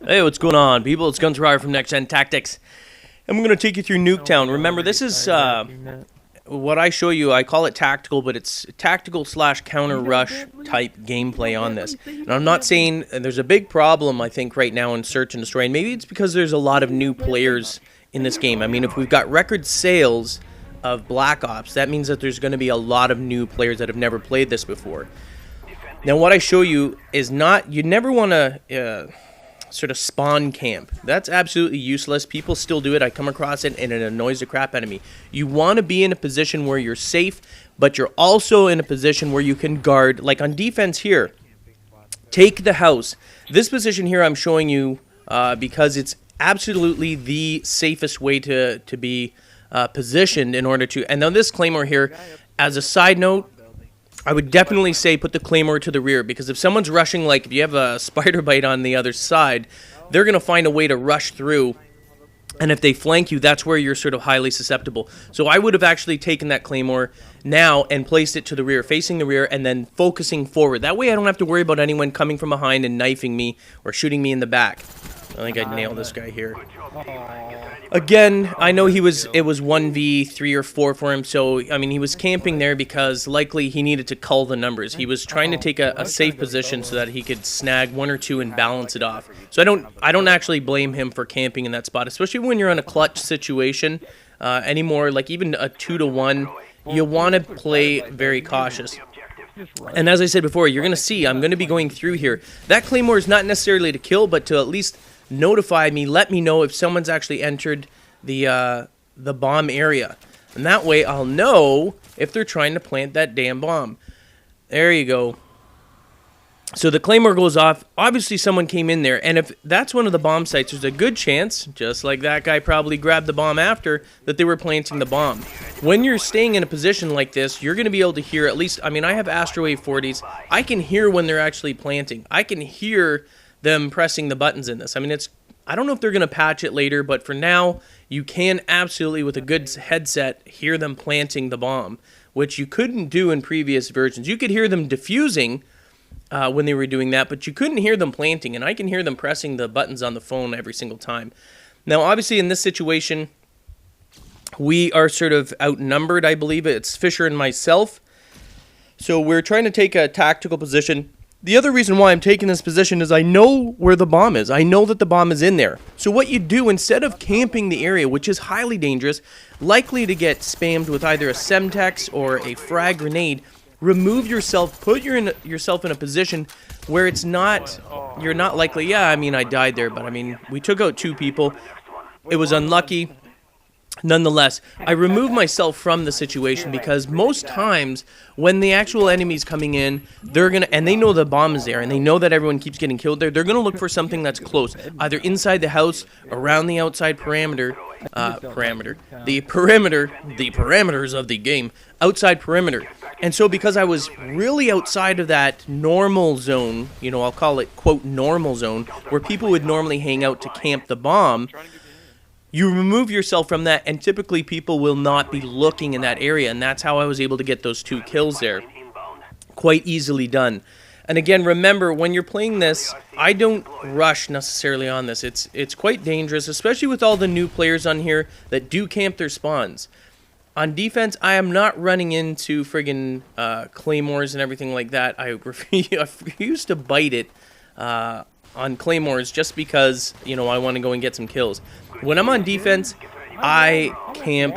Hey, what's going on, people? It's Gunsryer from NextGenTactics. And we're going to take you through Nuketown. Remember, this is what I show you. I call it tactical, but it's tactical / counter rush type gameplay on this. And I'm not saying there's a big problem, I think, right now in Search and Destroy. And maybe it's because there's a lot of new players in this game. I mean, if we've got record sales of Black Ops, that means that there's going to be a lot of new players that have never played this before. Now, what I show you is not, you never want to sort of spawn camp. That's absolutely useless. People still do it. I come across it and it annoys the crap out of me. You want to be in a position where you're safe, but you're also in a position where you can guard, like on defense here. Take the house. This position here I'm showing you because it's absolutely the safest way to be positioned in order to, and now this Claymore here, as a side note, I would definitely say put the Claymore to the rear, because if someone's rushing, like if you have a spider bite on the other side, they're going to find a way to rush through, and if they flank you, that's where you're sort of highly susceptible. So I would have actually taken that Claymore now and placed it to the rear, facing the rear, and then focusing forward. That way I don't have to worry about anyone coming from behind and knifing me or shooting me in the back. I think I nailed this guy here. Again, I know it was 1v3 or 4 for him, so, I mean, he was camping there because likely he needed to cull the numbers. He was trying to take a safe position so that he could snag 1 or 2 and balance it off. So I don't actually blame him for camping in that spot, especially when you're in a clutch situation anymore, like even a 2-to-1, you want to play very cautious. And as I said before, you're going to see, I'm going to be going through here. That Claymore is not necessarily to kill, but to at least notify me, let me know if someone's actually entered the bomb area. And that way I'll know if they're trying to plant that damn bomb. There you go. So the Claymore goes off. Obviously someone came in there, and if that's one of the bomb sites, there's a good chance, just like that guy probably grabbed the bomb after, that they were planting the bomb. When you're staying in a position like this, you're going to be able to hear at least, I mean, I have Astrowave 40s. I can hear when they're actually planting. I can hear them pressing the buttons in this. I mean, I don't know if they're going to patch it later, but for now, you can absolutely, with a good headset, hear them planting the bomb, which you couldn't do in previous versions. You could hear them defusing when they were doing that, but you couldn't hear them planting, and I can hear them pressing the buttons on the phone every single time. Now, obviously, in this situation, we are sort of outnumbered, I believe. It's Fisher and myself. So we're trying to take a tactical position. The other reason why I'm taking this position is I know where the bomb is. I know that the bomb is in there. So what you do, instead of camping the area, which is highly dangerous, likely to get spammed with either a Semtex or a frag grenade, remove yourself, put yourself in a position where it's not, you're not likely, yeah, I mean, I died there, but I mean, we took out 2 people. It was unlucky. Nonetheless, I remove myself from the situation because most times when the actual enemy's coming in, they're going to, and they know the bomb is there, and they know that everyone keeps getting killed there, they're going to look for something that's close, either inside the house, around the outside the parameters of the game, outside perimeter. And so because I was really outside of that normal zone, you know, I'll call it, quote, normal zone, where people would normally hang out to camp the bomb, you remove yourself from that, and typically people will not be looking in that area, and that's how I was able to get those 2 kills there. Quite easily done. And again, remember, when you're playing this, I don't rush necessarily on this. It's quite dangerous, especially with all the new players on here that do camp their spawns. On defense, I am not running into friggin' Claymores and everything like that. I refuse to bite it on Claymores just because, you know, I want to go and get some kills. When I'm on defense, I camp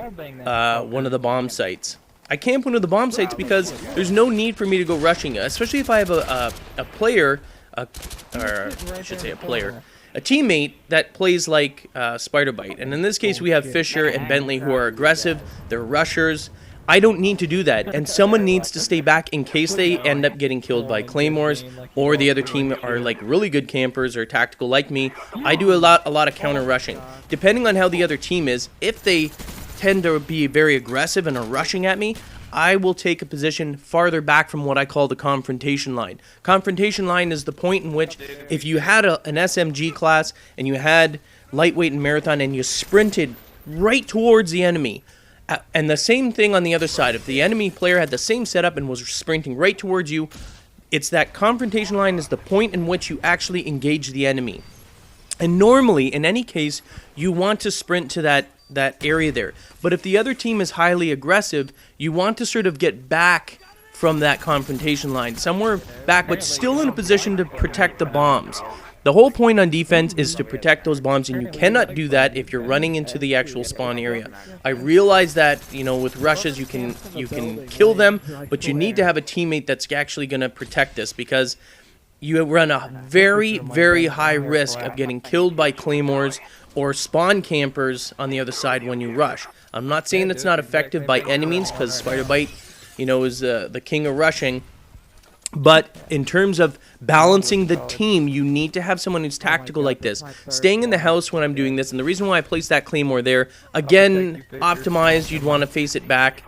one of the bomb sites. I camp one of the bomb sites because there's no need for me to go rushing, especially if I have a player, or I should say a player, a teammate that plays like Spider Bite. And in this case, we have Fisher and Bentley who are aggressive. They're rushers. I don't need to do that, and someone needs to stay back in case they end up getting killed by Claymores, or the other team are like really good campers or tactical like me. I do a lot of counter rushing. Depending on how the other team is, if they tend to be very aggressive and are rushing at me, I will take a position farther back from what I call the confrontation line. Confrontation line is the point in which if you had an SMG class and you had lightweight and marathon and you sprinted right towards the enemy, and the same thing on the other side, if the enemy player had the same setup and was sprinting right towards you, it's that confrontation line is the point in which you actually engage the enemy. And normally, in any case, you want to sprint to that area there. But if the other team is highly aggressive, you want to sort of get back from that confrontation line, somewhere back, but still in a position to protect the bombs. The whole point on defense is to protect those bombs, and you cannot do that if you're running into the actual spawn area. I realize that, you know, with rushes you can kill them, but you need to have a teammate that's actually going to protect this, because you run a very, very high risk of getting killed by claymores or spawn campers on the other side when you rush. I'm not saying it's not effective by any means, because Spider Bite, you know, is the king of rushing. But in terms of balancing the team, you need to have someone who's tactical like this. Staying in the house when I'm doing this, and the reason why I placed that Claymore there, again, optimized, you'd want to face it back.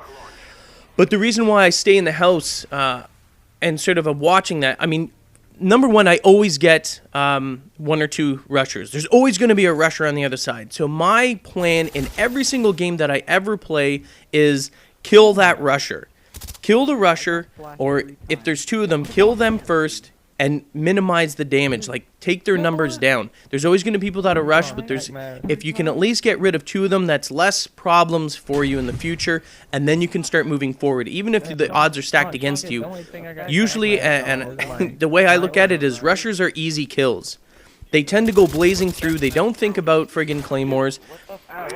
But the reason why I stay in the house and sort of watching that, I mean, number one, I always get one or two rushers. There's always going to be a rusher on the other side. So my plan in every single game that I ever play is kill that rusher. Kill the rusher, or if there's two of them, kill them first and minimize the damage. Like, take their numbers down. There's always going to be people that are rush, but if you can at least get rid of two of them, that's less problems for you in the future, and then you can start moving forward. Even if the odds are stacked against you, usually, and the way I look at it is rushers are easy kills. They tend to go blazing through. They don't think about friggin' claymores.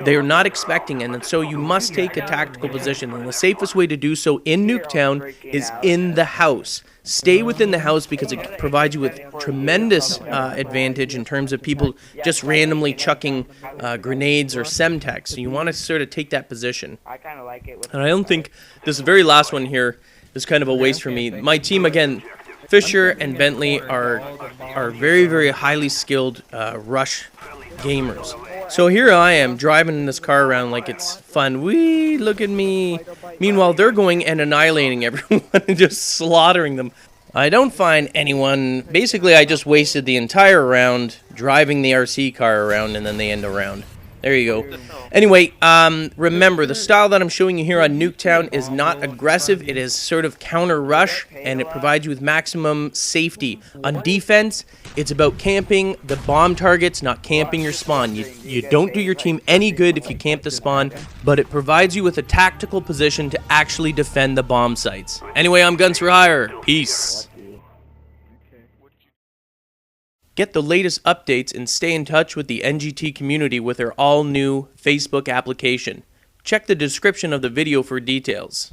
They're not expecting it, and so you must take a tactical position. And the safest way to do so in Nuketown is in the house. Stay within the house, because it provides you with tremendous advantage in terms of people just randomly chucking grenades or semtex. So you want to sort of take that position. And I don't think this very last one here is kind of a waste for me. My team, again, Fisher and Bentley are very, very highly skilled rush gamers. So here I am driving in this car around like it's fun. Wee, look at me. Meanwhile, they're going and annihilating everyone and just slaughtering them. I don't find anyone. Basically, I just wasted the entire round driving the RC car around, and then they end a round. There you go. Anyway, remember, the style that I'm showing you here on Nuketown is not aggressive. It is sort of counter-rush, and it provides you with maximum safety. On defense, it's about camping the bomb targets, not camping your spawn. You don't do your team any good if you camp the spawn, but it provides you with a tactical position to actually defend the bomb sites. Anyway, I'm Guns for Hire. Peace. Get the latest updates and stay in touch with the NGT community with their all-new Facebook application. Check the description of the video for details.